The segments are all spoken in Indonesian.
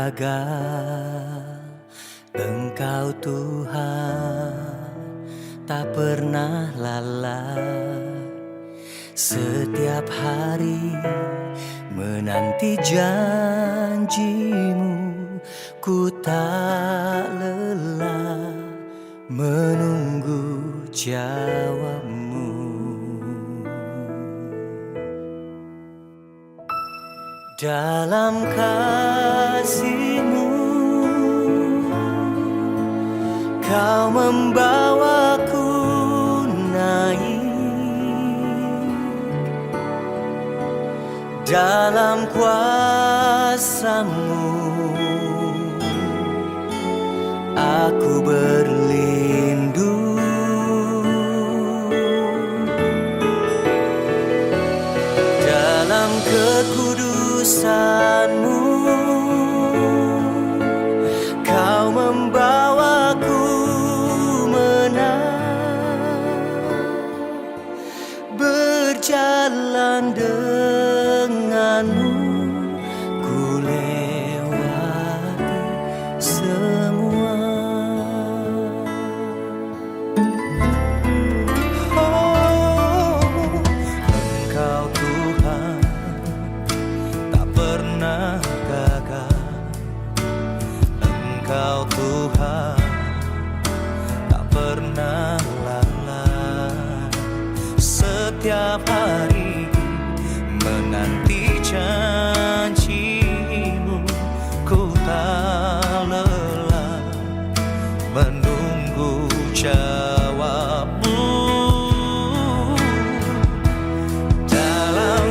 gagal. Engkau Tuhan tak pernah lalai. Setiap hari menanti janjimu, ku tak lelah menunggu jawabmu. Dalam kasih-Mu Kau membawaku naik, dalam kuasa-Mu aku berlindung. Dalam kekudusan-Mu Kau membawaku berjalan denganmu, ku lewati semua. Oh, Engkau Tuhan tak pernah gagal. Engkau Tuhan tak pernah lalai. Setiap hari menanti janji-Mu, ku tak lelah menunggu jawab-Mu. Dalam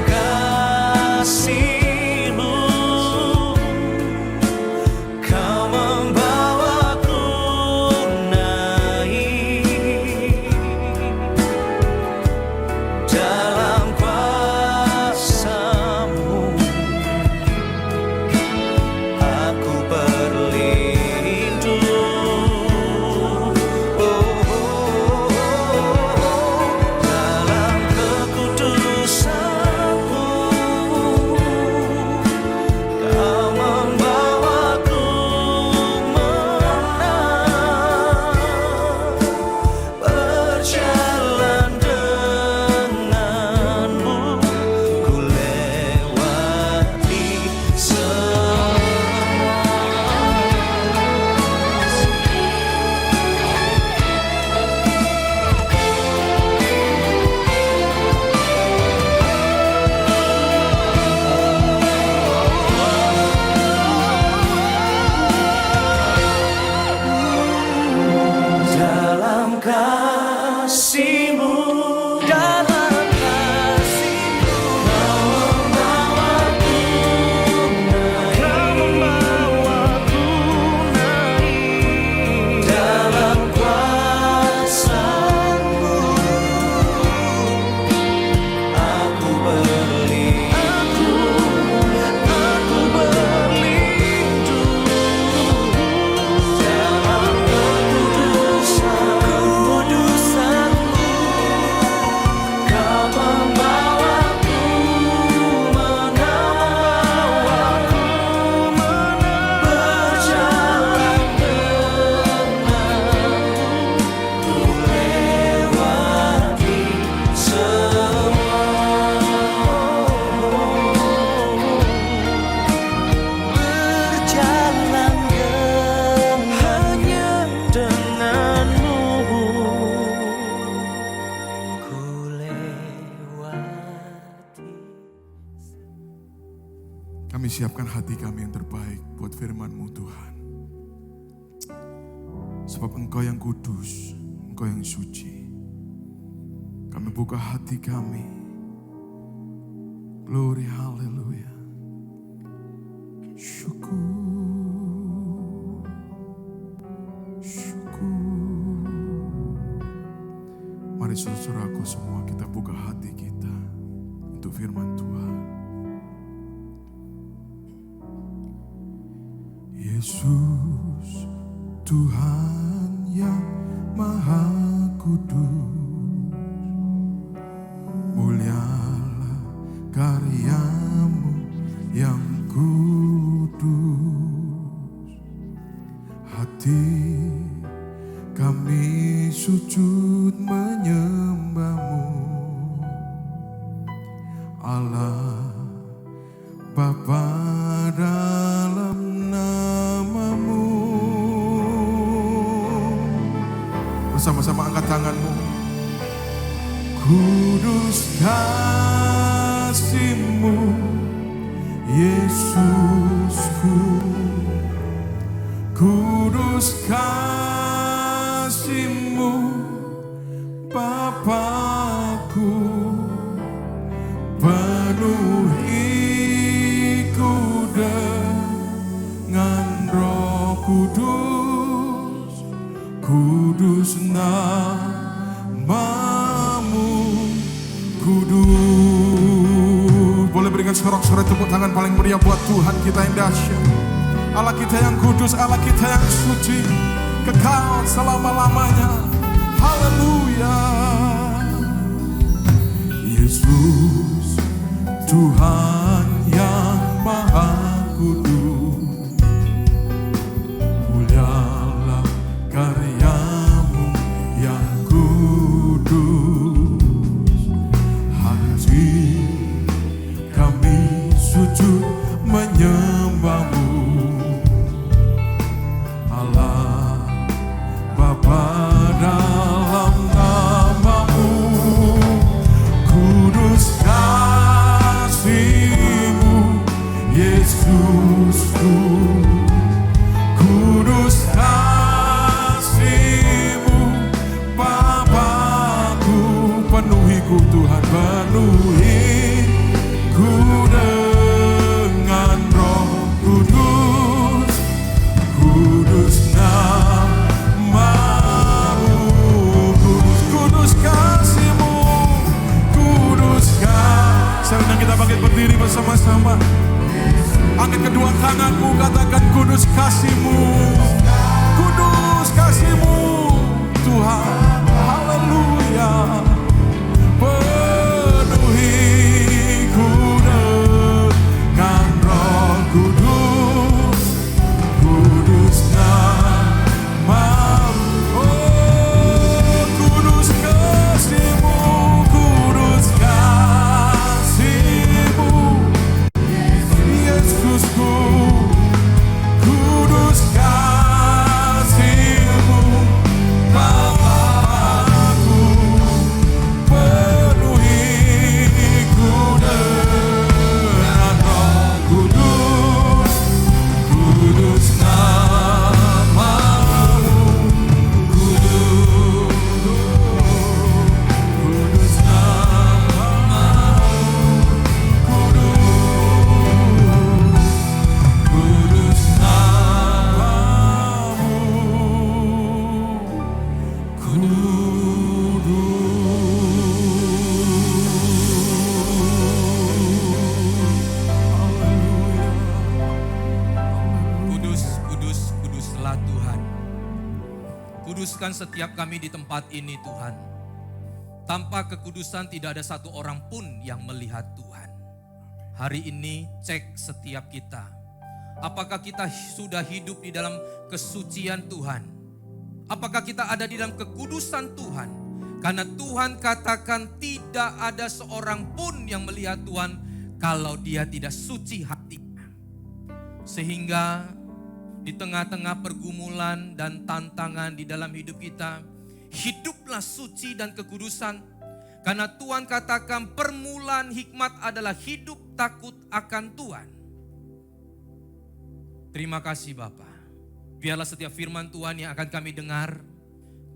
kasih-Mu Kau membawaku naik, dalam kuasa-Mu aku berlindung. Dalam kekudusan-Mu Kau membawaku menang, berjalan denganmu, ku lewati semua. Dalam kasih-Mu, dalam kasih-Mu Kau membawaku naik, dalam kuasa-Mu aku berlindung. Dalam kekudusan-Mu Kau membawaku menang, berjalan denganmu, ku lewati semua. Berjalan hanya denganmu, ku lewati. Kami siapkan hati kami yang terbaik buat firman-Mu Tuhan. Sebab Engkau yang kudus, Engkau yang suci. Kami buka hati kami. Glory, haleluya. Syukur, syukur. Mari saudaraku semua kita buka hati kita untuk firman Tuhan. Yesus, Tuhan yang Maha Kudus, mulialah karya-Mu yang kudus. hati kami sujud menyembah-Mu, Allah Bapa, dalam nama-Mu. Bersama-sama angkat tangan-Mu. Kudus kasih-Mu, Yesusku. Kudus kasih-Mu, Bapakku. Penuhiku dengan Roh Kudus, kudus nama-Mu, kudus. Boleh berikan sorak-sorai tepuk tangan paling meriah buat Tuhan kita yang dahsyat. Allah kita yang kudus, Allah kita yang suci, kekal selama-lamanya. Haleluya. Yesus, Tuhan yang Maha Kudus, mulialah karya-Mu yang kudus. Hati kami sujud menyembah-Mu, Allah Bapa, dalam nama-Mu. Kudus kasih-Mu, Yesusku. Kudus kasih-Mu, Bapakku. Penuhiku Tuhan, penuhiku dengan Roh Kudus, kudus nama-Mu. Kudus, kudus kasih-Mu, kudus kasih. Sekarang kita bangkit berdiri bersama-sama. Angkat kedua tanganmu, katakan kudus kasih-Mu. Kudus kasih-Mu, Tuhan. Haleluya. Penuhiku dengan Roh Kudus, kudus nama-Mu. Oh, kudus kasih-Mu, kudus kasih-Mu, Yesusku. Kudus kasih-Mu, Bapakku. Penuhiku dengan Roh Kudus, kudus nama-Mu. Kudus, kudus nama-Mu. Kudus nama-Mu. Kudus, kudus, kuduslah Tuhan. Kuduskan setiap kami di tempat ini Tuhan. Tanpa kekudusan tidak ada satu orang pun yang melihat Tuhan. Hari ini cek setiap kita. Apakah kita sudah hidup di dalam kesucian Tuhan? Apakah kita ada di dalam kekudusan Tuhan? Karena Tuhan katakan tidak ada seorang pun yang melihat Tuhan kalau dia tidak suci hatinya. Sehingga di tengah-tengah pergumulan dan tantangan di dalam hidup kita, hiduplah suci dan kekudusan. Karena Tuhan katakan permulaan hikmat adalah hidup takut akan Tuhan. Terima kasih Bapa. Biarlah setiap firman Tuhan yang akan kami dengar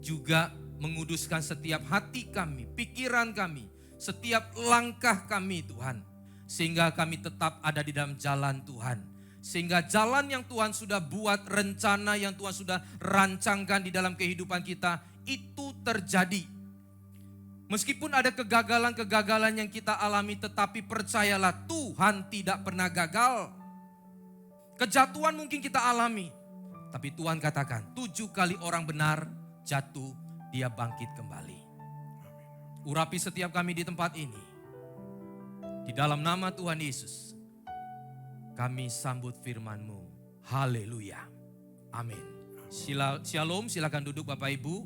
juga menguduskan setiap hati kami, pikiran kami, setiap langkah kami Tuhan. Sehingga kami tetap ada di dalam jalan Tuhan. Sehingga jalan yang Tuhan sudah buat, rencana yang Tuhan sudah rancangkan di dalam kehidupan kita, itu terjadi. Meskipun ada kegagalan-kegagalan yang kita alami, tetapi percayalah Tuhan tidak pernah gagal. Kejatuhan mungkin kita alami, tapi Tuhan katakan 7 kali orang benar jatuh, dia bangkit kembali. Urapi setiap kami di tempat ini. Di dalam nama Tuhan Yesus, kami sambut firman-Mu. Haleluya. Amin. Shalom, silakan duduk Bapak Ibu.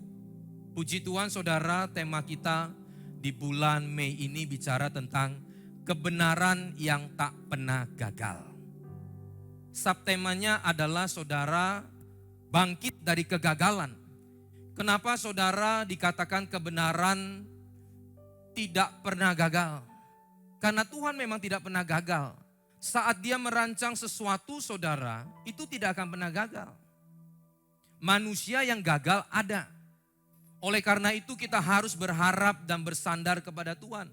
Puji Tuhan saudara, tema kita di bulan Mei ini bicara tentang kebenaran yang tak pernah gagal. Subtemanya adalah saudara bangkit dari kegagalan. Kenapa saudara dikatakan kebenaran tidak pernah gagal? Karena Tuhan memang tidak pernah gagal. Saat dia merancang sesuatu saudara, itu tidak akan pernah gagal. Manusia yang gagal ada. Oleh karena itu kita harus berharap dan bersandar kepada Tuhan.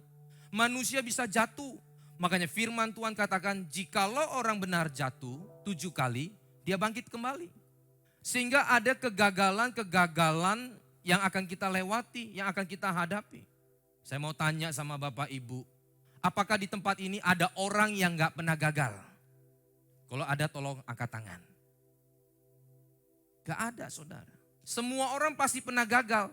Manusia bisa jatuh. Makanya firman Tuhan katakan jikalau orang benar jatuh 7 kali, dia bangkit kembali. Sehingga ada kegagalan-kegagalan yang akan kita lewati, yang akan kita hadapi. Saya mau tanya sama Bapak Ibu, apakah di tempat ini ada orang yang gak pernah gagal? Kalau ada tolong angkat tangan. Gak ada saudara. Semua orang pasti pernah gagal.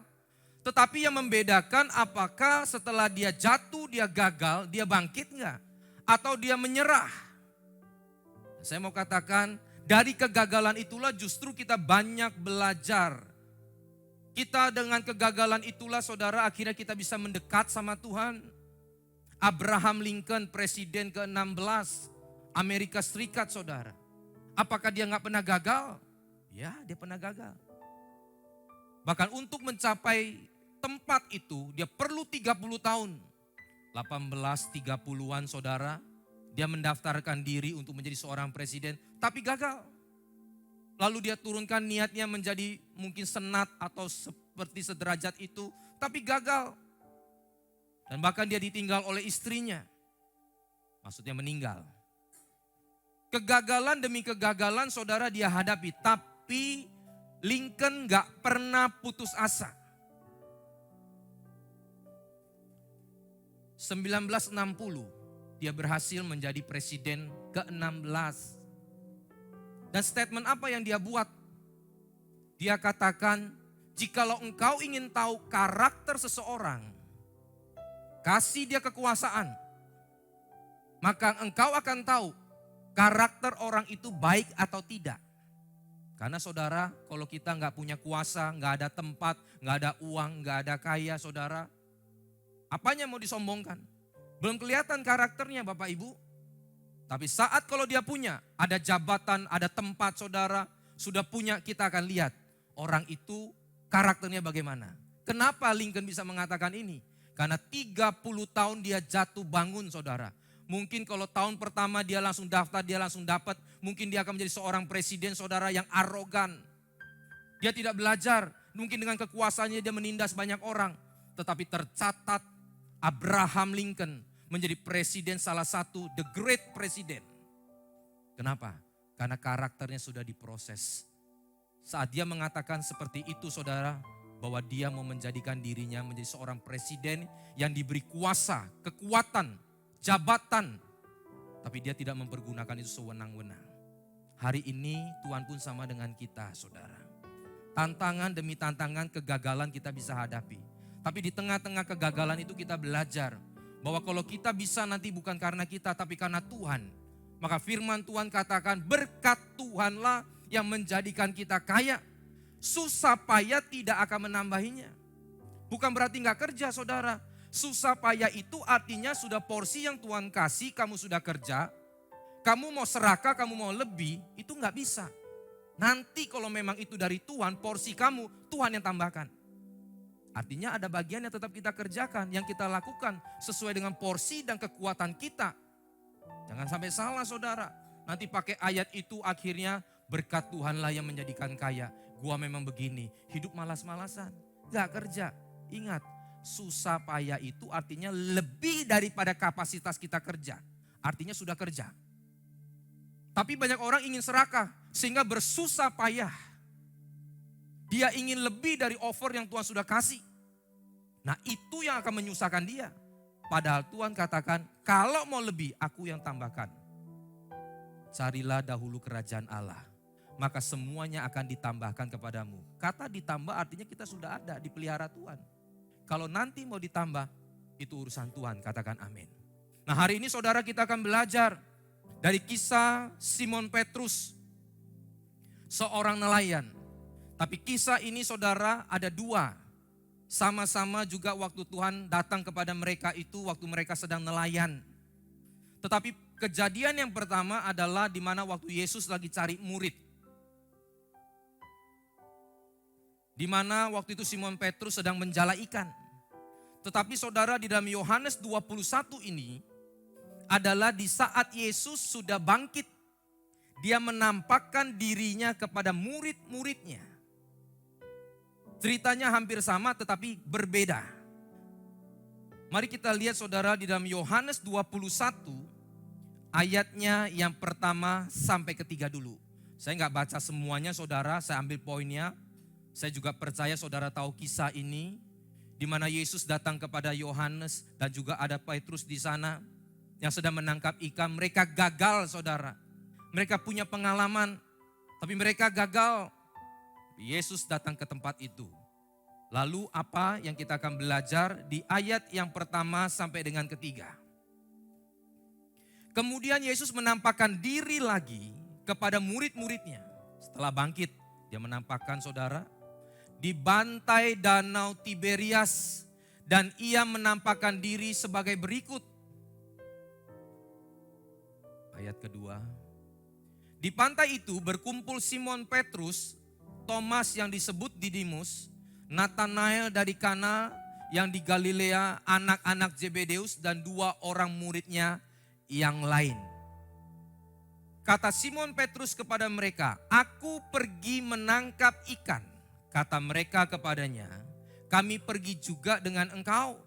Tetapi yang membedakan apakah setelah dia jatuh, dia gagal, dia bangkit gak? Atau dia menyerah? Saya mau katakan dari kegagalan itulah justru kita banyak belajar. Kita dengan kegagalan itulah saudara akhirnya kita bisa mendekat sama Tuhan. Abraham Lincoln presiden ke-16 Amerika Serikat saudara. Apakah dia gak pernah gagal? Ya, dia pernah gagal. Bahkan untuk mencapai tempat itu dia perlu 30 tahun. 1830-an saudara, dia mendaftarkan diri untuk menjadi seorang presiden, tapi gagal. Lalu dia turunkan niatnya menjadi mungkin senat atau seperti sederajat itu, tapi gagal. Dan bahkan dia ditinggal oleh istrinya. Maksudnya meninggal. Kegagalan demi kegagalan saudara dia hadapi, tapi Lincoln gak pernah putus asa. 1960 dia berhasil menjadi presiden ke-16. Dan statement apa yang dia buat? Dia katakan, jikalau engkau ingin tahu karakter seseorang, kasih dia kekuasaan, maka engkau akan tahu karakter orang itu baik atau tidak. Karena saudara, kalau kita nggak punya kuasa, nggak ada tempat, nggak ada uang, nggak ada kaya saudara, apanya mau disombongkan? Belum kelihatan karakternya Bapak Ibu. Tapi saat kalau dia punya, ada jabatan, ada tempat saudara, sudah punya, kita akan lihat orang itu karakternya bagaimana. Kenapa Lincoln bisa mengatakan ini? Karena 30 tahun dia jatuh bangun saudara. Mungkin kalau tahun pertama dia langsung daftar, dia langsung dapat. Mungkin dia akan menjadi seorang presiden saudara yang arogan. Dia tidak belajar. Mungkin dengan kekuasaannya dia menindas banyak orang. Tetapi tercatat Abraham Lincoln menjadi presiden salah satu the great president. Kenapa? Karena karakternya sudah diproses. Saat dia mengatakan seperti itu saudara, bahwa dia mau menjadikan dirinya menjadi seorang presiden yang diberi kuasa, kekuatan, jabatan, tapi dia tidak mempergunakan itu sewenang-wenang. Hari ini Tuhan pun sama dengan kita saudara. Tantangan demi tantangan kegagalan kita bisa hadapi. Tapi di tengah-tengah kegagalan itu kita belajar bahwa kalau kita bisa nanti bukan karena kita tapi karena Tuhan. Maka firman Tuhan katakan berkat Tuhanlah yang menjadikan kita kaya. Susah payah tidak akan menambahinya. Bukan berarti gak kerja saudara. Susah payah itu artinya sudah porsi yang Tuhan kasih, kamu sudah kerja. Kamu mau serakah, kamu mau lebih, itu gak bisa. Nanti kalau memang itu dari Tuhan, porsi kamu, Tuhan yang tambahkan. Artinya ada bagian yang tetap kita kerjakan, yang kita lakukan sesuai dengan porsi dan kekuatan kita. Jangan sampai salah saudara. Nanti pakai ayat itu akhirnya berkat Tuhanlah yang menjadikan kaya. Gua memang begini, hidup malas-malasan, gak kerja. Ingat, susah payah itu artinya lebih daripada kapasitas kita kerja. Artinya sudah kerja. Tapi banyak orang ingin serakah sehingga bersusah payah. Dia ingin lebih dari offer yang Tuhan sudah kasih. Nah itu yang akan menyusahkan dia. Padahal Tuhan katakan, kalau mau lebih aku yang tambahkan. Carilah dahulu kerajaan Allah. Maka semuanya akan ditambahkan kepadamu. Kata ditambah artinya kita sudah ada, dipelihara Tuhan. Kalau nanti mau ditambah, itu urusan Tuhan, katakan amin. Nah hari ini saudara kita akan belajar dari kisah Simon Petrus. Seorang nelayan. Tapi kisah ini saudara ada dua. Sama-sama juga waktu Tuhan datang kepada mereka itu waktu mereka sedang nelayan. Tetapi kejadian yang pertama adalah di mana waktu Yesus lagi cari murid. Di mana waktu itu Simon Petrus sedang menjala ikan. Tetapi saudara di dalam Yohanes 21 ini adalah di saat Yesus sudah bangkit. Dia menampakkan dirinya kepada murid-muridnya. Ceritanya hampir sama tetapi berbeda. Mari kita lihat saudara di dalam Yohanes 21 ayatnya yang pertama sampai ketiga dulu. Saya nggak baca semuanya saudara, saya ambil poinnya. Saya juga percaya saudara tahu kisah ini. Di mana Yesus datang kepada Yohanes dan juga ada Petrus di sana yang sedang menangkap ikan. Mereka gagal saudara. Mereka punya pengalaman tapi mereka gagal. Yesus datang ke tempat itu. Lalu apa yang kita akan belajar di ayat yang pertama sampai dengan ketiga. Kemudian Yesus menampakkan diri lagi kepada murid-muridnya. Setelah bangkit dia menampakkan saudara di bantai danau Tiberias dan ia menampakkan diri sebagai berikut. Ayat kedua. Di pantai itu berkumpul Simon Petrus, Thomas yang disebut Didimus, Nathanael dari Kana yang di Galilea, anak-anak Zebedeus dan dua orang muridnya yang lain. Kata Simon Petrus kepada mereka, "Aku pergi menangkap ikan." Kata mereka kepadanya, "Kami pergi juga dengan engkau."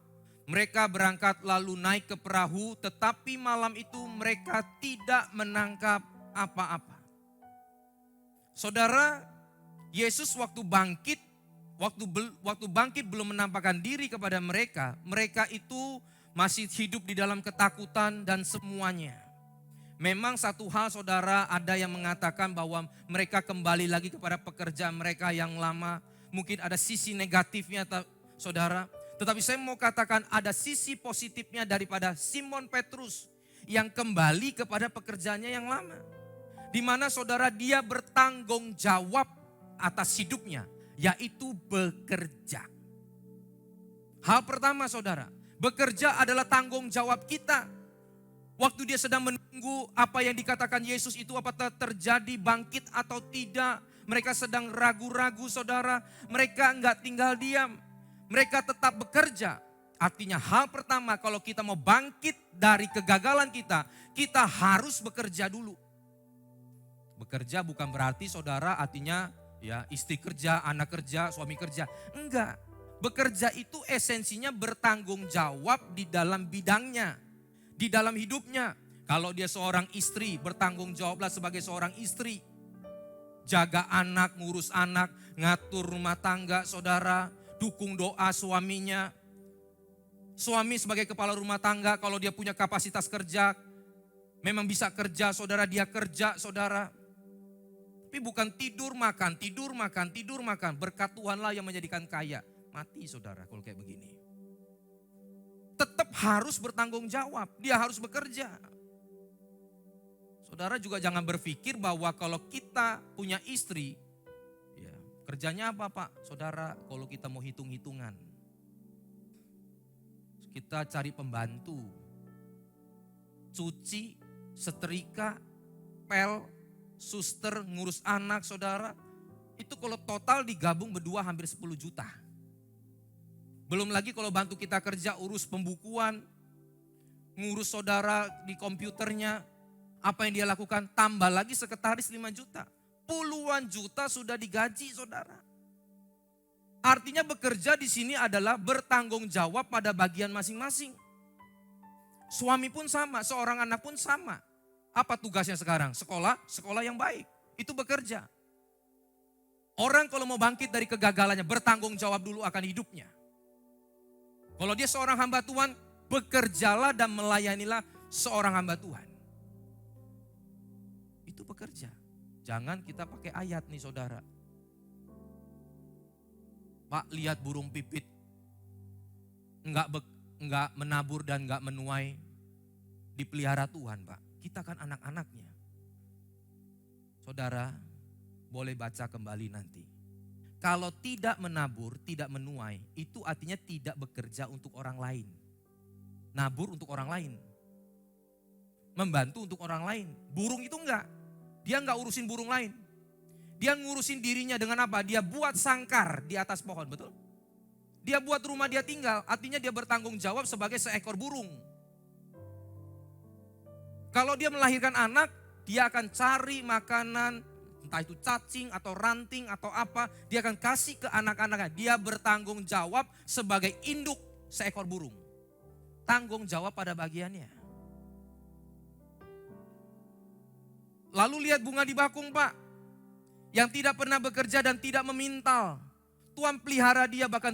Mereka berangkat lalu naik ke perahu, tetapi malam itu mereka tidak menangkap apa-apa. Saudara, Yesus waktu bangkit belum menampakkan diri kepada mereka. Mereka itu masih hidup di dalam ketakutan dan semuanya. Memang satu hal saudara, ada yang mengatakan bahwa mereka kembali lagi kepada pekerjaan mereka yang lama. Mungkin ada sisi negatifnya saudara. Tetapi saya mau katakan ada sisi positifnya daripada Simon Petrus yang kembali kepada pekerjaannya yang lama. Di mana saudara dia bertanggung jawab atas hidupnya, yaitu bekerja. Hal pertama saudara, bekerja adalah tanggung jawab kita. Waktu dia sedang menunggu apa yang dikatakan Yesus itu apakah terjadi bangkit atau tidak. Mereka sedang ragu-ragu saudara. Mereka enggak tinggal diam. Mereka tetap bekerja. Artinya hal pertama kalau kita mau bangkit dari kegagalan kita, kita harus bekerja dulu. Bekerja bukan berarti saudara artinya ya istri kerja, anak kerja, suami kerja. Enggak. Bekerja itu esensinya bertanggung jawab di dalam bidangnya. Di dalam hidupnya. Kalau dia seorang istri, bertanggung jawablah sebagai seorang istri. Jaga anak, ngurus anak, ngatur rumah tangga saudara, dukung doa suaminya. Suami sebagai kepala rumah tangga kalau dia punya kapasitas kerja, memang bisa kerja saudara, dia kerja saudara. Tapi bukan tidur makan. Berkat Tuhanlah yang menjadikan kaya. Mati saudara kalau kayak begini. Tetap harus bertanggung jawab, dia harus bekerja. Saudara juga jangan berpikir bahwa kalau kita punya istri, ya, kerjanya apa Pak? Saudara, kalau kita mau hitung-hitungan, kita cari pembantu, cuci, setrika, pel, suster, ngurus anak saudara, itu kalau total digabung berdua hampir 10 juta. Belum lagi kalau bantu kita kerja urus pembukuan, ngurus saudara di komputernya, apa yang dia lakukan, tambah lagi sekretaris 5 juta. Puluhan juta sudah digaji saudara. Artinya bekerja di sini adalah bertanggung jawab pada bagian masing-masing. Suami pun sama, seorang anak pun sama. Apa tugasnya sekarang? Sekolah yang baik. Itu bekerja. Orang kalau mau bangkit dari kegagalannya, bertanggung jawab dulu akan hidupnya. Kalau dia seorang hamba Tuhan, bekerjalah dan melayanilah seorang hamba Tuhan. Itu bekerja. Jangan kita pakai ayat nih saudara. Pak lihat burung pipit. Enggak menabur dan enggak menuai. Dipelihara Tuhan Pak. Kita kan anak-anaknya. Saudara boleh baca kembali nanti. Kalau tidak menabur, tidak menuai, itu artinya tidak bekerja untuk orang lain. Nabur untuk orang lain. Membantu untuk orang lain. Burung itu enggak. Dia enggak urusin burung lain. Dia ngurusin dirinya dengan apa? Dia buat sangkar di atas pohon, betul? Dia buat rumah dia tinggal, artinya dia bertanggung jawab sebagai seekor burung. Kalau dia melahirkan anak, dia akan cari makanan, entah itu cacing atau ranting atau apa, dia akan kasih ke anak-anaknya. Dia bertanggung jawab sebagai induk seekor burung. Tanggung jawab pada bagiannya. Lalu lihat bunga di bakung, Pak. Yang tidak pernah bekerja dan tidak memintal. Tuhan pelihara dia bahkan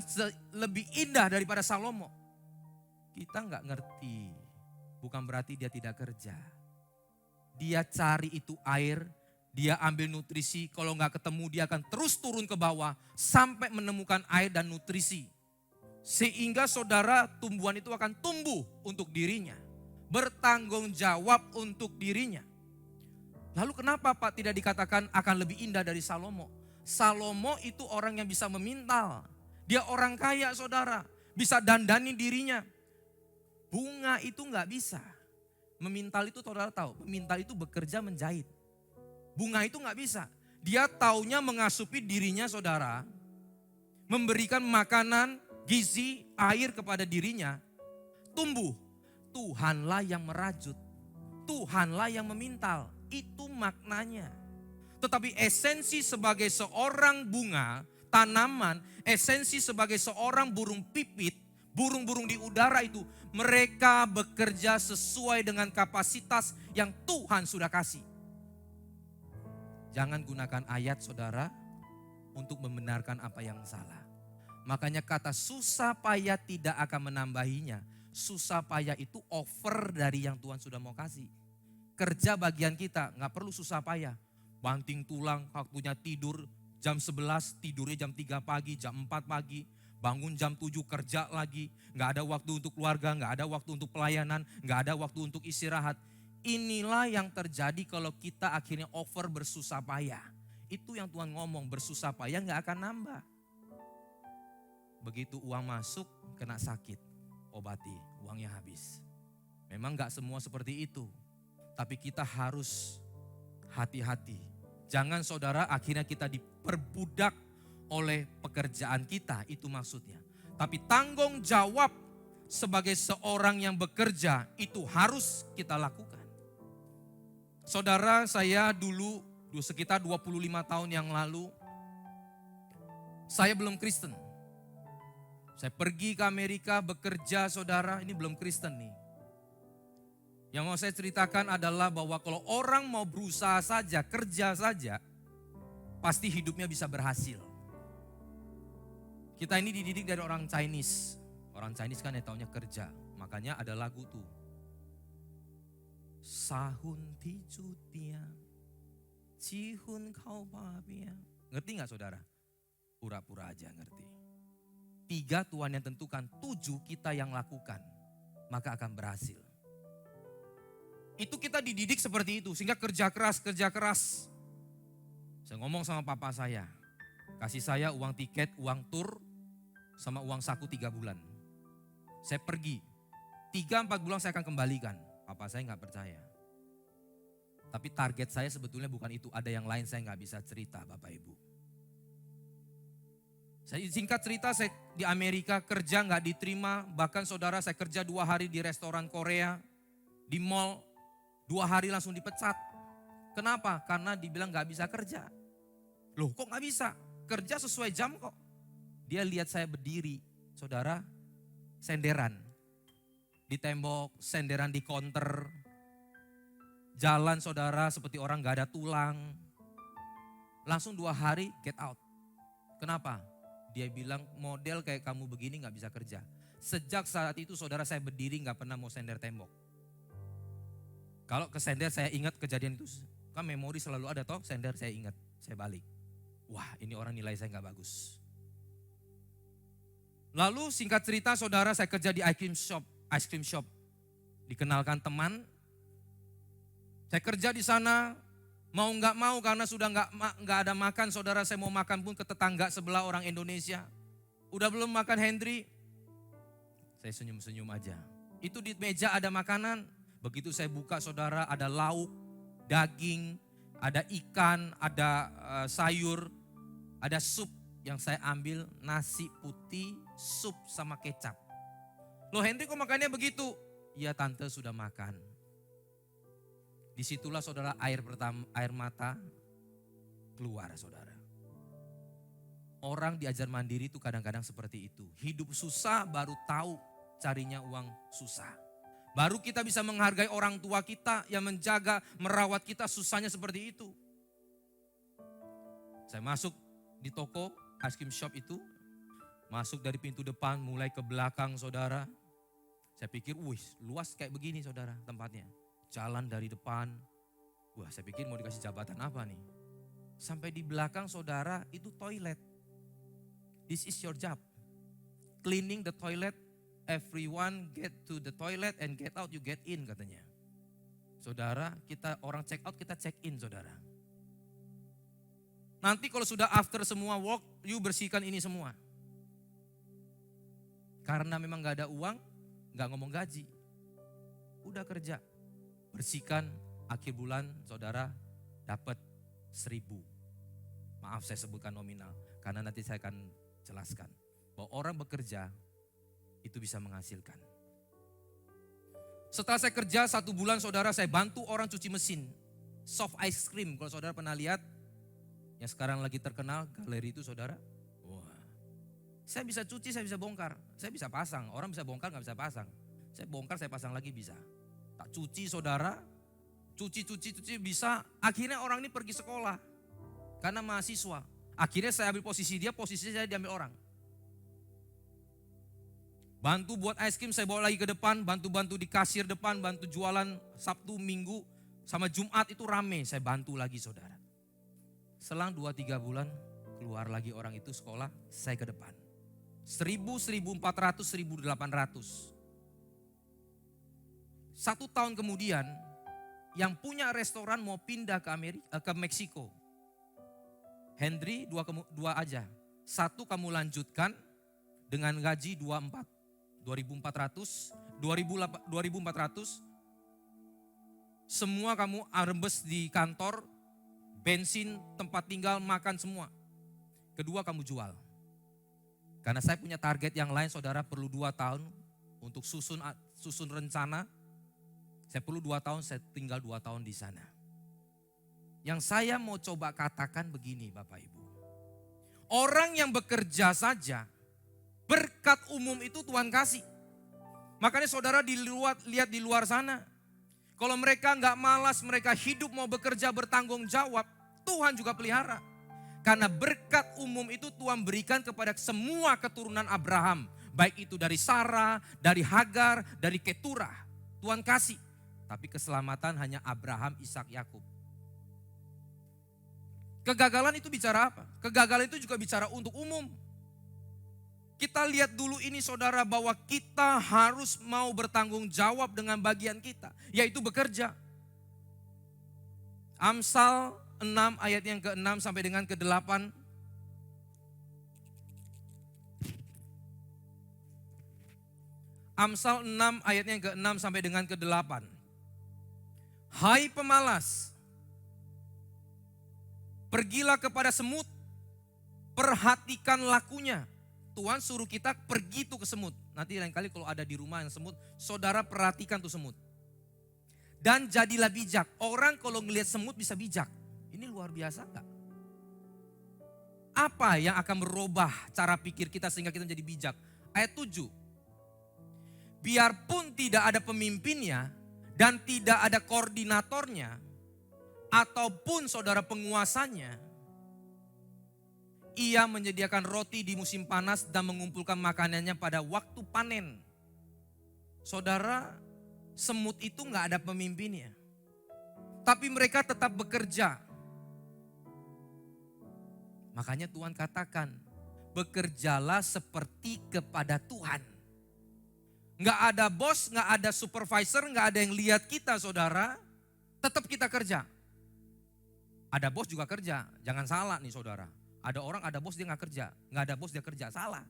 lebih indah daripada Salomo. Kita nggak ngerti. Bukan berarti dia tidak kerja. Dia cari itu air, dia ambil nutrisi. Kalau nggak ketemu dia akan terus turun ke bawah sampai menemukan air dan nutrisi. Sehingga saudara tumbuhan itu akan tumbuh untuk dirinya. Bertanggung jawab untuk dirinya. Lalu kenapa Pak tidak dikatakan akan lebih indah dari Salomo? Salomo itu orang yang bisa memintal. Dia orang kaya saudara. Bisa dandani dirinya. Bunga itu nggak bisa. Memintal itu saudara tahu. Memintal itu bekerja menjahit. Bunga itu nggak bisa. Dia taunya mengasupi dirinya saudara. Memberikan makanan, gizi, air kepada dirinya. Tumbuh. Tuhanlah yang merajut. Tuhanlah yang memintal. Itu maknanya. Tetapi esensi sebagai seorang bunga, tanaman, esensi sebagai seorang burung pipit, burung-burung di udara itu, mereka bekerja sesuai dengan kapasitas yang Tuhan sudah kasih. Jangan gunakan ayat saudara untuk membenarkan apa yang salah. Makanya kata susah payah tidak akan menambahinya. Susah payah itu over dari yang Tuhan sudah mau kasih. Kerja bagian kita, gak perlu susah payah. Banting tulang, waktunya tidur jam 11, tidurnya jam 3 pagi, jam 4 pagi. Bangun jam 7 kerja lagi, gak ada waktu untuk keluarga, gak ada waktu untuk pelayanan, gak ada waktu untuk istirahat. Inilah yang terjadi kalau kita akhirnya over bersusah payah. Itu yang Tuhan ngomong, bersusah payah gak akan nambah. Begitu uang masuk, kena sakit, obati, uangnya habis. Memang gak semua seperti itu. Tapi kita harus hati-hati. Jangan saudara akhirnya kita diperbudak oleh pekerjaan kita, itu maksudnya. Tapi tanggung jawab sebagai seorang yang bekerja itu harus kita lakukan. Saudara, saya dulu sekitar 25 tahun yang lalu, saya belum Kristen. Saya pergi ke Amerika bekerja saudara, ini belum Kristen nih. Yang mau saya ceritakan adalah bahwa kalau orang mau berusaha saja, kerja saja, pasti hidupnya bisa berhasil. Kita ini dididik dari orang Chinese. Orang Chinese kan ya taunya kerja. Makanya ada lagu tuh. Sahun tiju tiang, cihun kau babiang. Ngerti gak saudara? Pura-pura aja ngerti. 3 Tuhan yang tentukan, 7 kita yang lakukan. Maka akan berhasil. Itu kita dididik seperti itu, sehingga kerja keras. Saya ngomong sama papa saya, kasih saya uang tiket, uang tur, sama uang saku 3 bulan. Saya pergi, 3-4 bulan saya akan kembalikan. Papa saya gak percaya. Tapi target saya sebetulnya bukan itu, ada yang lain saya gak bisa cerita Bapak Ibu. Saya singkat cerita, saya di Amerika kerja gak diterima, bahkan saudara saya kerja 2 hari di restoran Korea, di mall. 2 hari langsung dipecat. Kenapa? Karena dibilang gak bisa kerja. Loh kok gak bisa? Kerja sesuai jam kok. Dia lihat saya berdiri, saudara, senderan. Di tembok, senderan di counter. Jalan saudara seperti orang gak ada tulang. Langsung 2 hari get out. Kenapa? Dia bilang model kayak kamu begini gak bisa kerja. Sejak saat itu saudara saya berdiri gak pernah mau sender tembok. Kalau ke sender saya ingat kejadian itu, kan memori selalu ada toh, sender saya ingat, saya balik. Wah ini orang nilai saya gak bagus. Lalu singkat cerita saudara saya kerja di ice cream shop. Dikenalkan teman, saya kerja di sana Mau nggak mau karena sudah nggak ada makan, saudara, saya mau makan pun ke tetangga sebelah orang Indonesia. Udah belum makan Hendri? Saya senyum-senyum aja. Itu di meja ada makanan. Begitu saya buka, saudara, ada lauk, daging, ada ikan, ada sayur, ada sup yang saya ambil, nasi putih, sup sama kecap. Loh Hendri kok makannya begitu? Iya tante sudah makan. Disitulah saudara air mata keluar saudara. Orang diajar mandiri itu kadang-kadang seperti itu. Hidup susah baru tahu carinya uang susah. Baru kita bisa menghargai orang tua kita yang menjaga, merawat kita susahnya seperti itu. Saya masuk di toko ice cream shop itu. Masuk dari pintu depan mulai ke belakang saudara. Saya pikir wih luas kayak begini saudara tempatnya. Jalan dari depan, wah saya pikir mau dikasih jabatan apa nih. Sampai di belakang saudara itu toilet. This is your job. Cleaning the toilet, everyone get to the toilet and get out, you get in katanya. Saudara, kita orang check out, kita check in saudara. Nanti kalau sudah after semua work, you bersihkan ini semua. Karena memang gak ada uang, gak ngomong gaji. Udah kerja. Bersihkan, akhir bulan saudara dapat 1.000. Maaf saya sebutkan nominal, karena nanti saya akan jelaskan. Bahwa orang bekerja itu bisa menghasilkan. Setelah saya kerja 1 bulan saudara, saya bantu orang cuci mesin. Soft ice cream, kalau saudara pernah lihat. Yang sekarang lagi terkenal, galeri itu saudara. Wah, saya bisa cuci, saya bisa bongkar. Saya bisa pasang, orang bisa bongkar gak bisa pasang. Saya bongkar, saya pasang lagi bisa. Tak cuci saudara, cuci bisa. Akhirnya orang ini pergi sekolah karena mahasiswa. Akhirnya saya ambil posisi dia, posisi saya diambil orang. Bantu buat ice cream, saya bawa lagi ke depan, bantu di kasir depan, bantu jualan Sabtu, Minggu, sama Jumat itu rame, saya bantu lagi saudara. Selang 2-3 bulan keluar lagi orang itu sekolah, saya ke depan. 1.000, 1.400, 1.800. 1 tahun kemudian, yang punya restoran mau pindah ke Meksiko. Hendri 2 aja. 1 kamu lanjutkan dengan gaji 2.400, 2.400. Semua kamu rembes di kantor, bensin, tempat tinggal, makan semua. Kedua kamu jual. Karena saya punya target yang lain, saudara perlu 2 tahun untuk susun rencana. Saya perlu 2 tahun, saya tinggal 2 tahun di sana. Yang saya mau coba katakan begini Bapak Ibu. Orang yang bekerja saja, berkat umum itu Tuhan kasih. Makanya saudara lihat di luar sana. Kalau mereka gak malas, mereka hidup mau bekerja bertanggung jawab, Tuhan juga pelihara. Karena berkat umum itu Tuhan berikan kepada semua keturunan Abraham. Baik itu dari Sarah, dari Hagar, dari Keturah. Tuhan kasih. Tapi keselamatan hanya Abraham, Ishak, Yakub. Kegagalan itu bicara apa? Kegagalan itu juga bicara untuk umum. Kita lihat dulu ini saudara bahwa kita harus mau bertanggung jawab dengan bagian kita. Yaitu bekerja. Amsal 6 ayat yang ke-6 sampai dengan ke-8. Amsal 6 ayat yang ke-6 sampai dengan ke-8. Hai pemalas, pergilah kepada semut, perhatikan lakunya. Tuhan suruh kita pergi tuh ke semut. Nanti lain kali kalau ada di rumah yang semut, saudara perhatikan tuh semut. Dan jadilah bijak. Orang kalau ngelihat semut bisa bijak. Ini luar biasa enggak? Apa yang akan merubah cara pikir kita sehingga kita menjadi bijak? Ayat 7. Biarpun tidak ada pemimpinnya dan tidak ada koordinatornya ataupun saudara penguasanya, ia menyediakan roti di musim panas dan mengumpulkan makanannya pada waktu panen. Saudara, semut itu gak ada pemimpinnya. Tapi mereka tetap bekerja. Makanya Tuhan katakan, bekerjalah seperti kepada Tuhan. Gak ada bos, gak ada supervisor, gak ada yang lihat kita saudara. Tetap kita kerja. Ada bos juga kerja, jangan salah nih saudara. Ada orang ada bos dia nggak kerja, nggak ada bos dia kerja, salah.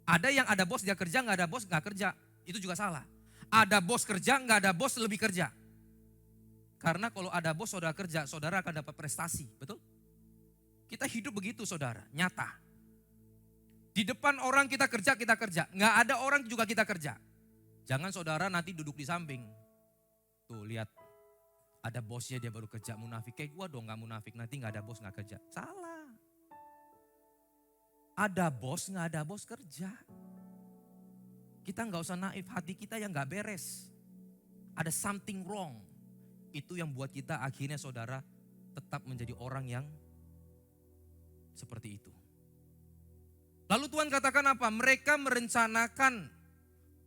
Ada yang ada bos dia kerja, nggak ada bos nggak kerja, itu juga salah. Ada bos kerja, nggak ada bos lebih kerja. Karena kalau ada bos saudara kerja, saudara akan dapat prestasi, betul? Kita hidup begitu saudara, nyata. Di depan orang kita kerja, nggak ada orang juga kita kerja. Jangan saudara nanti duduk di samping. Tuh lihat, ada bosnya dia baru kerja, munafik. Kayak gua dong gak munafik, nanti gak ada bos gak kerja. Salah. Ada bos gak ada bos kerja. Kita gak usah naif, hati kita yang gak beres. Ada something wrong. Itu yang buat kita akhirnya saudara tetap menjadi orang yang seperti itu. Lalu Tuhan katakan apa? Mereka merencanakan,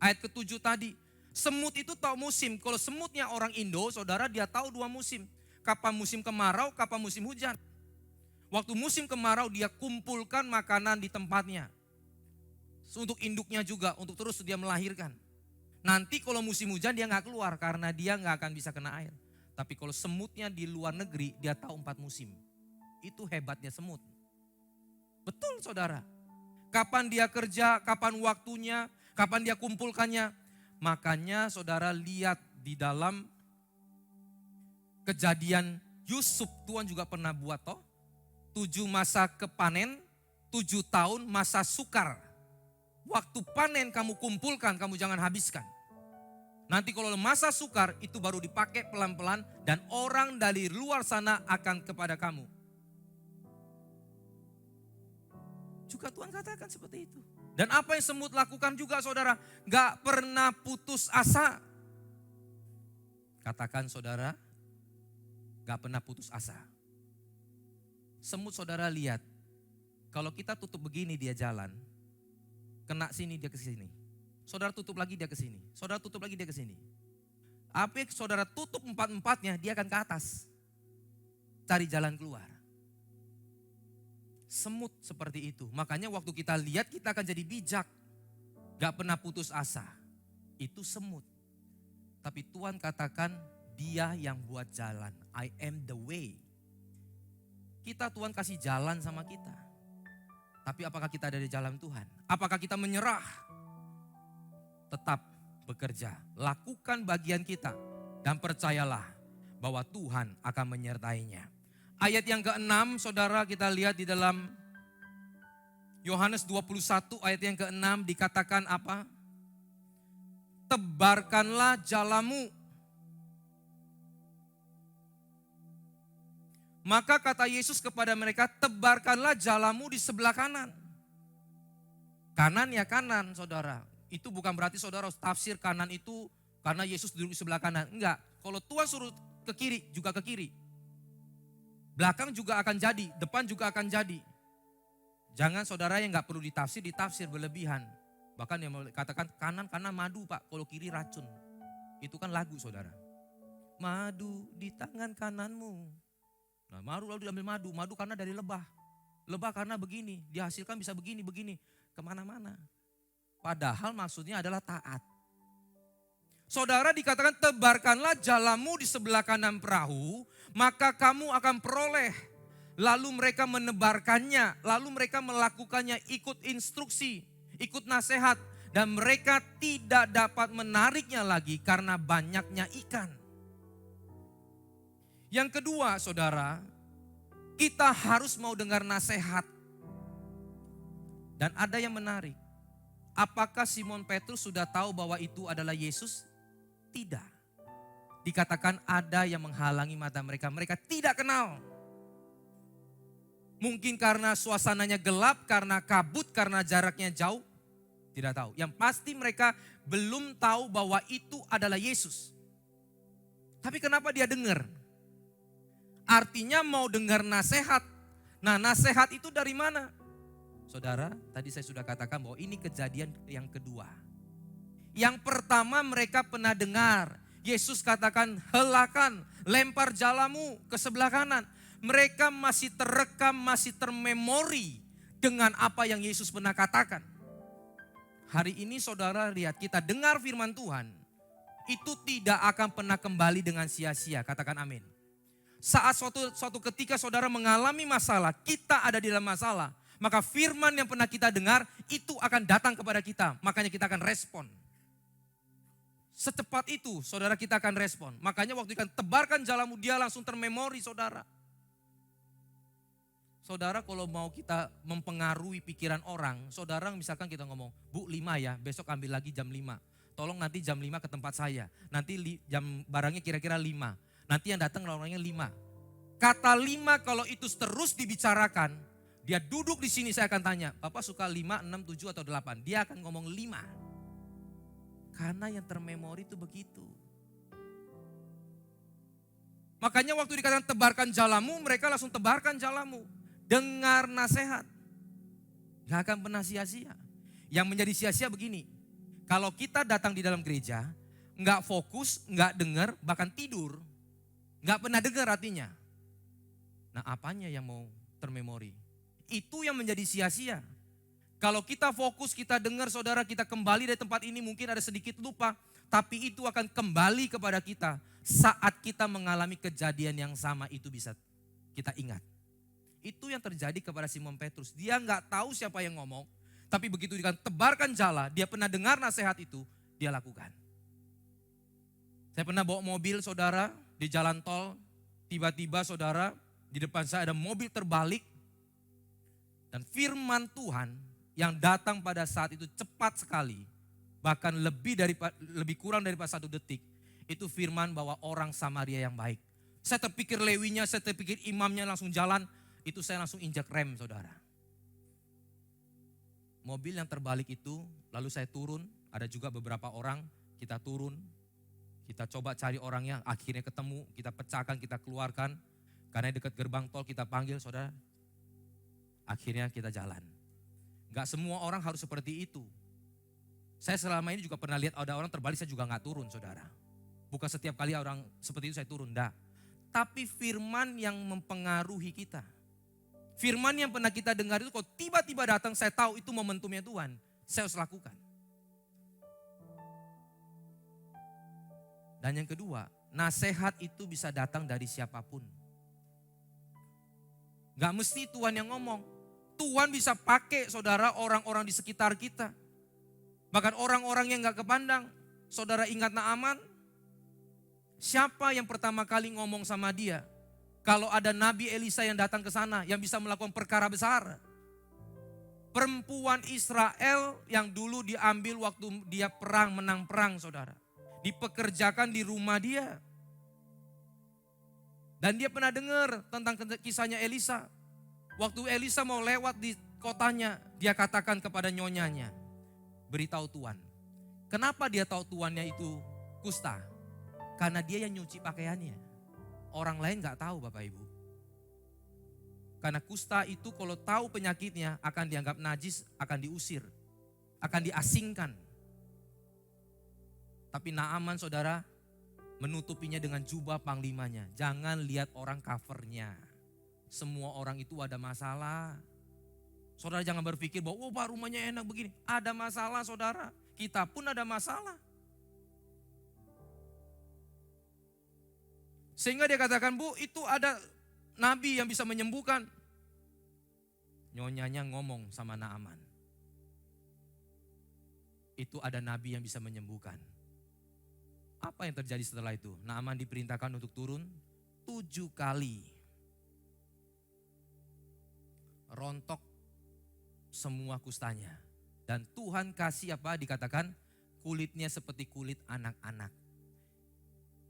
ayat ke-7 tadi, semut itu tahu musim. Kalau semutnya orang Indo, saudara dia tahu 2 musim. Kapan musim kemarau, kapan musim hujan. Waktu musim kemarau dia kumpulkan makanan di tempatnya. Untuk induknya juga, untuk terus dia melahirkan. Nanti kalau musim hujan dia gak keluar karena dia gak akan bisa kena air. Tapi kalau semutnya di luar negeri, dia tahu 4 musim. Itu hebatnya semut. Betul saudara. Kapan dia kerja, kapan waktunya, kapan dia kumpulkannya. Makanya saudara lihat di dalam Kejadian Yusuf, Tuhan juga pernah buat toh. 7 masa kepanen, 7 tahun masa sukar. Waktu panen kamu kumpulkan, kamu jangan habiskan. Nanti kalau masa sukar itu baru dipakai pelan-pelan dan orang dari luar sana akan kepada kamu. Juga Tuhan katakan seperti itu. Dan apa yang semut lakukan juga saudara, gak pernah putus asa. Katakan saudara, gak pernah putus asa. Semut saudara lihat, kalau kita tutup begini dia jalan, kena sini dia ke sini. Saudara tutup lagi dia ke sini, saudara tutup lagi dia ke sini. Apa saudara tutup 4-4-nya dia akan ke atas. Cari jalan keluar. Semut seperti itu. Makanya waktu kita lihat kita akan jadi bijak. Gak pernah putus asa. Itu semut. Tapi Tuhan katakan dia yang buat jalan. I am the way. Kita Tuhan kasih jalan sama kita. Tapi apakah kita ada di jalan Tuhan? Apakah kita menyerah? Tetap bekerja. Lakukan bagian kita. Dan percayalah bahwa Tuhan akan menyertainya. Ayat yang ke-6 saudara kita lihat di dalam Yohanes 21 ayat yang ke-6 dikatakan apa? Tebarkanlah jalamu. Maka kata Yesus kepada mereka, tebarkanlah jalamu di sebelah kanan. Kanan ya kanan saudara. Itu bukan berarti saudara tafsir kanan itu karena Yesus duduk di sebelah kanan. Enggak, kalau Tuhan suruh ke kiri juga ke kiri. Belakang juga akan jadi, depan juga akan jadi. Jangan saudara yang gak perlu ditafsir berlebihan. Bahkan yang katakan kanan madu pak, kalau kiri racun. Itu kan lagu saudara. Madu di tangan kananmu. Nah madu lalu diambil madu karena dari lebah. Lebah karena begini, dihasilkan bisa begini, kemana-mana. Padahal maksudnya adalah taat. Saudara dikatakan tebarkanlah jalamu di sebelah kanan perahu, maka kamu akan peroleh. Lalu mereka menebarkannya, lalu mereka melakukannya ikut instruksi, ikut nasihat. Dan mereka tidak dapat menariknya lagi karena banyaknya ikan. Yang kedua saudara, kita harus mau dengar nasihat. Dan ada yang menarik. Apakah Simon Petrus sudah tahu bahwa itu adalah Yesus? Tidak. Dikatakan ada yang menghalangi mata mereka. Mereka tidak kenal. Mungkin karena suasananya gelap, karena kabut, karena jaraknya jauh. Tidak tahu. Yang pasti mereka belum tahu bahwa itu adalah Yesus. Tapi kenapa dia dengar? Artinya mau dengar nasihat. Nah nasihat itu dari mana? Saudara, tadi saya sudah katakan bahwa ini kejadian yang kedua. Yang pertama mereka pernah dengar. Yesus katakan helakan, lempar jalamu ke sebelah kanan. Mereka masih terekam, masih termemori dengan apa yang Yesus pernah katakan. Hari ini saudara lihat kita dengar firman Tuhan. Itu tidak akan pernah kembali dengan sia-sia, katakan amin. Saat suatu ketika saudara mengalami masalah, kita ada di dalam masalah, maka firman yang pernah kita dengar itu akan datang kepada kita. Makanya kita akan respon. Secepat itu saudara kita akan respon. Makanya waktu ikan tebarkan jalamu, dia langsung termemori saudara. Saudara kalau mau kita mempengaruhi pikiran orang, saudara misalkan kita ngomong, Bu 5 ya, besok ambil lagi jam 5. Tolong nanti jam 5 ke tempat saya. Nanti jam barangnya kira-kira 5. Nanti yang datang orangnya 5. Kata 5 kalau itu terus dibicarakan, dia duduk di sini saya akan tanya, Bapak suka 5, 6, 7 atau 8? Dia akan ngomong 5. Karena yang termemori itu begitu. Makanya waktu dikatakan tebarkan jalamu, mereka langsung tebarkan jalamu. Dengar nasihat. Gak akan pernah sia-sia. Yang menjadi sia-sia begini. Kalau kita datang di dalam gereja, gak fokus, gak dengar, bahkan tidur. Gak pernah dengar artinya. Nah apanya yang mau termemori? Itu yang menjadi sia-sia. Kalau kita fokus, kita dengar saudara, kita kembali dari tempat ini mungkin ada sedikit lupa. Tapi itu akan kembali kepada kita. Saat kita mengalami kejadian yang sama itu bisa kita ingat. Itu yang terjadi kepada Simon Petrus. Dia nggak tahu siapa yang ngomong. Tapi begitu dia tebarkan jala, dia pernah dengar nasihat itu, dia lakukan. Saya pernah bawa mobil saudara di jalan tol. Tiba-tiba saudara di depan saya ada mobil terbalik. Dan firman Tuhan yang datang pada saat itu cepat sekali. Bahkan lebih kurang daripada 1 detik. Itu firman bahwa orang Samaria yang baik. Saya terpikir lewinya, saya terpikir imamnya langsung jalan. Itu saya langsung injak rem saudara. Mobil yang terbalik itu, lalu saya turun. Ada juga beberapa orang, kita turun. Kita coba cari orangnya, akhirnya ketemu. Kita pecahkan, kita keluarkan. Karena dekat gerbang tol kita panggil saudara. Akhirnya kita jalan. Gak semua orang harus seperti itu. Saya selama ini juga pernah lihat ada orang terbalik, saya juga gak turun saudara. Bukan setiap kali orang seperti itu saya turun, enggak. Tapi firman yang mempengaruhi kita. Firman yang pernah kita dengar itu kalau tiba-tiba datang saya tahu itu momentumnya Tuhan. Saya harus lakukan. Dan yang kedua, nasihat itu bisa datang dari siapapun. Gak mesti Tuhan yang ngomong. Tuhan bisa pakai saudara orang-orang di sekitar kita. Bahkan orang-orang yang gak kepandang. Saudara ingat Naaman? Siapa yang pertama kali ngomong sama dia? Kalau ada Nabi Elisa yang datang ke sana, yang bisa melakukan perkara besar. Perempuan Israel yang dulu diambil waktu dia menang perang saudara. Dipekerjakan di rumah dia. Dan dia pernah dengar tentang kisahnya Elisa. Waktu Elisa mau lewat di kotanya, dia katakan kepada nyonyanya, beritahu Tuhan. Kenapa dia tahu tuannya itu kusta? Karena dia yang nyuci pakaiannya. Orang lain gak tahu Bapak Ibu. Karena kusta itu kalau tahu penyakitnya akan dianggap najis, akan diusir. Akan diasingkan. Tapi Naaman saudara menutupinya dengan jubah panglimanya. Jangan lihat orang covernya. Semua orang itu ada masalah. Saudara jangan berpikir bahwa oh Pak rumahnya enak begini. Ada masalah saudara. Kita pun ada masalah. Sehingga dia katakan, Bu itu ada nabi yang bisa menyembuhkan. Nyonyanya ngomong sama Naaman. Itu ada nabi yang bisa menyembuhkan. Apa yang terjadi setelah itu? Naaman diperintahkan untuk turun 7 kali. Rontok semua kustanya. Dan Tuhan kasih apa dikatakan? Kulitnya seperti kulit anak-anak.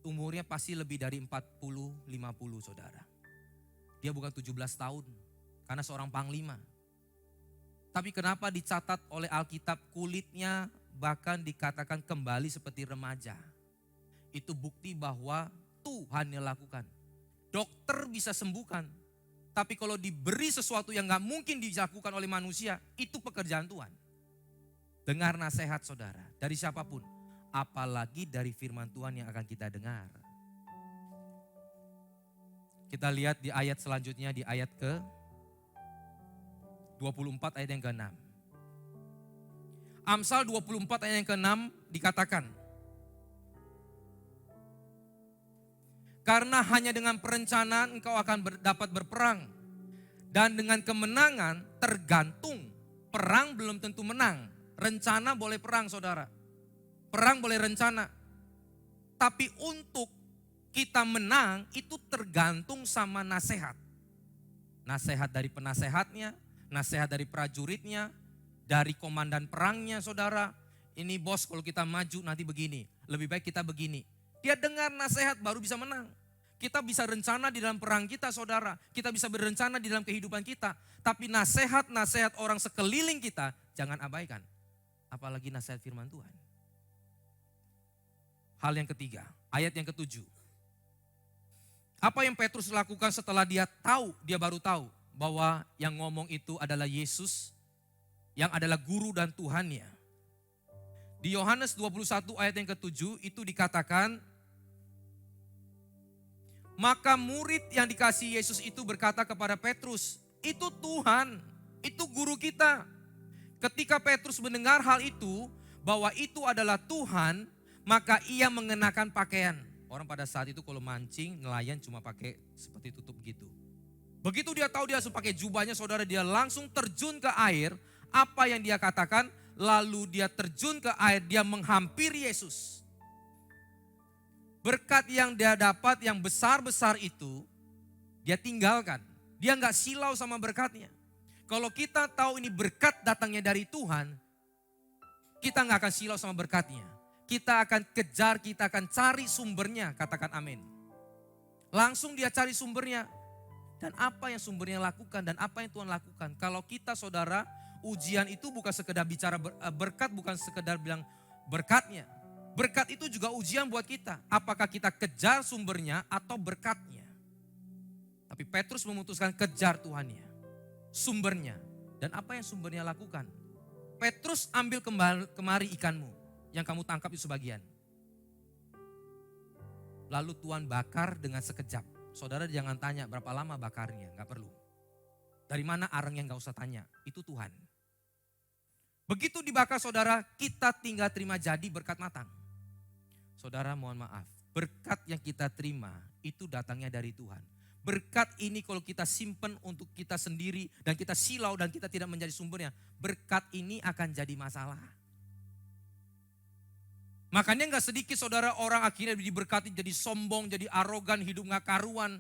Umurnya pasti lebih dari 40-50 saudara. Dia bukan 17 tahun karena seorang panglima. Tapi kenapa dicatat oleh Alkitab kulitnya bahkan dikatakan kembali seperti remaja. Itu bukti bahwa Tuhan yang lakukan. Dokter bisa sembuhkan. Tapi kalau diberi sesuatu yang gak mungkin dilakukan oleh manusia, itu pekerjaan Tuhan. Dengar nasihat saudara dari siapapun. Apalagi dari firman Tuhan yang akan kita dengar. Kita lihat di ayat selanjutnya, di ayat ke 24 ayat yang ke-6. Amsal 24 ayat yang ke-6 dikatakan. Karena hanya dengan perencanaan engkau akan dapat berperang. Dan dengan kemenangan tergantung. Perang belum tentu menang. Rencana boleh perang saudara. Perang boleh rencana. Tapi untuk kita menang itu tergantung sama nasihat. Nasihat dari penasehatnya, nasihat dari prajuritnya, dari komandan perangnya saudara. Ini bos kalau kita maju nanti begini, lebih baik kita begini. Dia dengar nasihat baru bisa menang. Kita bisa rencana di dalam perang kita saudara. Kita bisa berencana di dalam kehidupan kita. Tapi nasihat-nasihat orang sekeliling kita jangan abaikan. Apalagi nasihat firman Tuhan. Hal yang ketiga, ayat yang ke-7. Apa yang Petrus lakukan setelah dia baru tahu bahwa yang ngomong itu adalah Yesus yang adalah guru dan Tuhannya. Di Yohanes 21 ayat yang ke-7 itu dikatakan, maka murid yang dikasihi Yesus itu berkata kepada Petrus, itu Tuhan, itu guru kita. Ketika Petrus mendengar hal itu, bahwa itu adalah Tuhan, maka ia mengenakan pakaian. Orang pada saat itu kalau mancing, nelayan cuma pakai seperti tutup gitu. Begitu dia tahu dia langsung pakai jubahnya saudara, dia langsung terjun ke air. Apa yang dia katakan? Lalu dia terjun ke air, dia menghampiri Yesus. Berkat yang dia dapat yang besar-besar itu, dia tinggalkan. Dia gak silau sama berkatnya. Kalau kita tahu ini berkat datangnya dari Tuhan, kita gak akan silau sama berkatnya. Kita akan kejar, kita akan cari sumbernya, katakan amin. Langsung dia cari sumbernya. Dan apa yang sumbernya lakukan dan apa yang Tuhan lakukan. Kalau kita saudara, ujian itu bukan sekedar bicara berkat, bukan sekedar bilang berkatnya. Berkat itu juga ujian buat kita. Apakah kita kejar sumbernya atau berkatnya. Tapi Petrus memutuskan kejar Tuhannya. Sumbernya. Dan apa yang sumbernya lakukan? Petrus ambil kemari ikanmu. Yang kamu tangkap itu sebagian. Lalu Tuhan bakar dengan sekejap. Saudara jangan tanya berapa lama bakarnya. Gak perlu. Dari mana arangnya gak usah tanya. Itu Tuhan. Begitu dibakar saudara, kita tinggal terima jadi berkat matang. Saudara mohon maaf, berkat yang kita terima itu datangnya dari Tuhan. Berkat ini kalau kita simpen untuk kita sendiri dan kita silau dan kita tidak menjadi sumbernya, berkat ini akan jadi masalah. Makanya gak sedikit saudara orang akhirnya diberkati jadi sombong, jadi arogan, hidup gak karuan.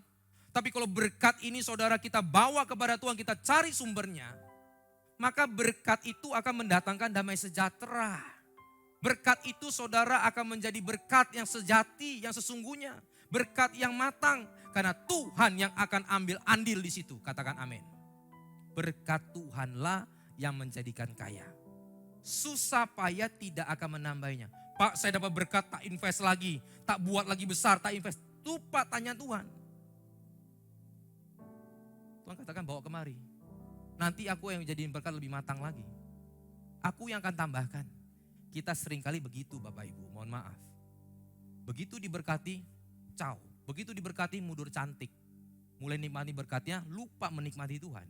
Tapi kalau berkat ini saudara kita bawa kepada Tuhan, kita cari sumbernya, maka berkat itu akan mendatangkan damai sejahtera. Berkat itu saudara akan menjadi berkat yang sejati, yang sesungguhnya. Berkat yang matang. Karena Tuhan yang akan ambil andil di situ. Katakan amin. Berkat Tuhanlah yang menjadikan kaya. Susah payah tidak akan menambahnya. Pak saya dapat berkat tak invest lagi. Tak buat lagi besar, tak invest. Itu Pak tanya Tuhan. Tuhan katakan bawa kemari. Nanti aku yang jadiin berkat lebih matang lagi. Aku yang akan tambahkan. Kita seringkali begitu Bapak Ibu, mohon maaf. Begitu diberkati, caw. Begitu diberkati, mundur cantik. Mulai nikmati berkatnya, lupa menikmati Tuhan.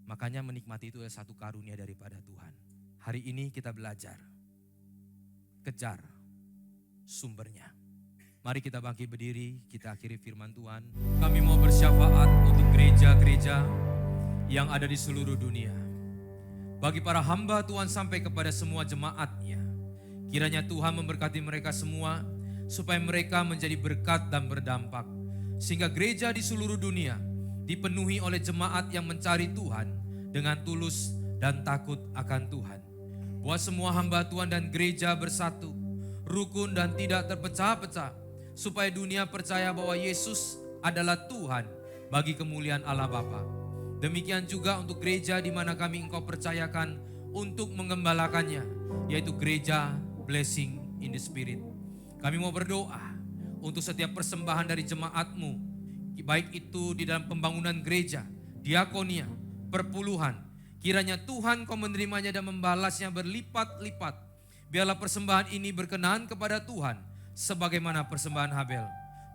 Makanya menikmati itu adalah satu karunia daripada Tuhan. Hari ini kita belajar. Kejar sumbernya. Mari kita bangkit berdiri, kita akhiri firman Tuhan. Kami mau bersyafaat untuk gereja-gereja yang ada di seluruh dunia. Bagi para hamba Tuhan sampai kepada semua jemaatnya. Kiranya Tuhan memberkati mereka semua supaya mereka menjadi berkat dan berdampak. Sehingga gereja di seluruh dunia dipenuhi oleh jemaat yang mencari Tuhan dengan tulus dan takut akan Tuhan. Buat semua hamba Tuhan dan gereja bersatu, rukun dan tidak terpecah-pecah. Supaya dunia percaya bahwa Yesus adalah Tuhan bagi kemuliaan Allah Bapa. Demikian juga untuk gereja di mana kami engkau percayakan untuk mengembalakannya, yaitu gereja Blessing in the Spirit. Kami mau berdoa untuk setiap persembahan dari jemaatmu, baik itu di dalam pembangunan gereja, diakonia, perpuluhan. Kiranya Tuhan kau menerimanya dan membalasnya berlipat-lipat. Biarlah persembahan ini berkenan kepada Tuhan, sebagaimana persembahan Habel.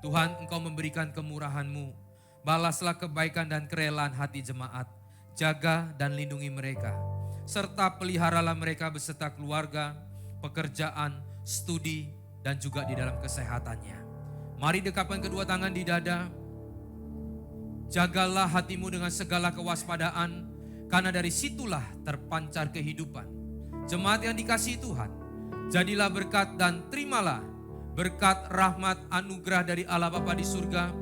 Tuhan engkau memberikan kemurahan-Mu. Balaslah kebaikan dan kerelaan hati jemaat. Jaga dan lindungi mereka. Serta peliharalah mereka beserta keluarga, pekerjaan, studi, dan juga di dalam kesehatannya. Mari dekapkan kedua tangan di dada. Jagalah hatimu dengan segala kewaspadaan, karena dari situlah terpancar kehidupan. Jemaat yang dikasihi Tuhan, jadilah berkat dan terimalah berkat rahmat anugerah dari Allah Bapa di surga,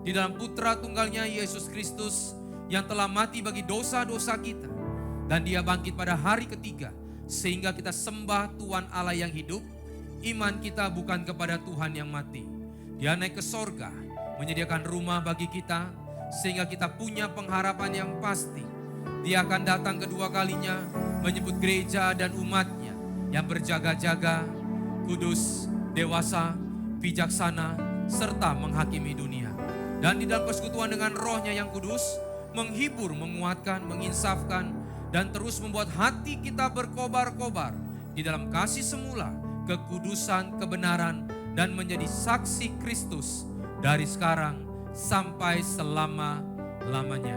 di dalam Putra Tunggalnya Yesus Kristus yang telah mati bagi dosa-dosa kita, dan Dia bangkit pada hari ketiga, sehingga kita sembah Tuhan Allah yang hidup. Iman kita bukan kepada Tuhan yang mati. Dia naik ke sorga, menyediakan rumah bagi kita, sehingga kita punya pengharapan yang pasti. Dia akan datang kedua kalinya, menyebut gereja dan umatnya yang berjaga-jaga, kudus, dewasa, bijaksana, serta menghakimi dunia. Dan di dalam persekutuan dengan Roh-Nya yang kudus, menghibur, menguatkan, menginsafkan, dan terus membuat hati kita berkobar-kobar di dalam kasih semula, kekudusan, kebenaran, dan menjadi saksi Kristus dari sekarang sampai selama-lamanya.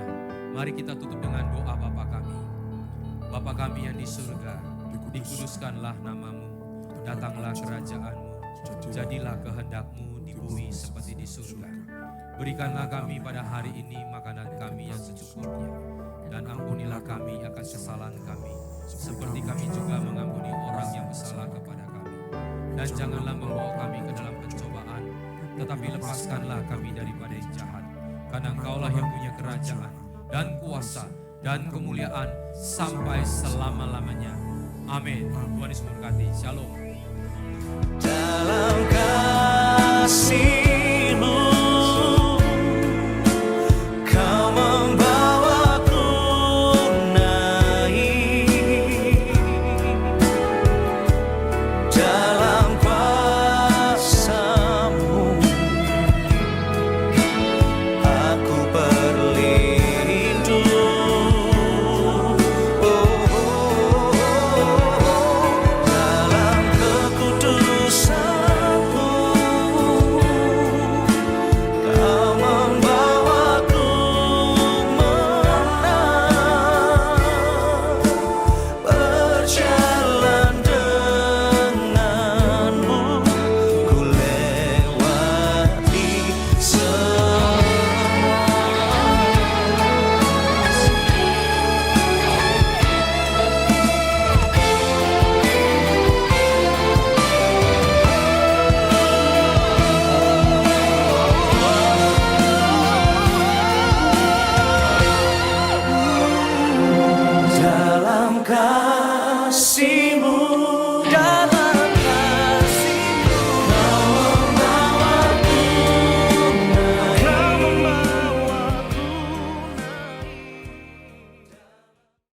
Mari kita tutup dengan doa Bapa kami. Bapa kami yang di surga, dikuduskanlah namamu, datanglah kerajaan-Mu, jadilah kehendak-Mu di bumi seperti di surga. Berikanlah kami pada hari ini makanan kami yang secukupnya, dan ampunilah kami akan kesalahan kami, seperti kami juga mengampuni orang yang bersalah kepada kami. Dan janganlah membawa kami ke dalam pencobaan, tetapi lepaskanlah kami daripada yang jahat. Karena Engkaulah yang punya kerajaan dan kuasa dan kemuliaan sampai selama-lamanya. Amin. Tuhan Yesus memberkati. Shalom. dalam kasih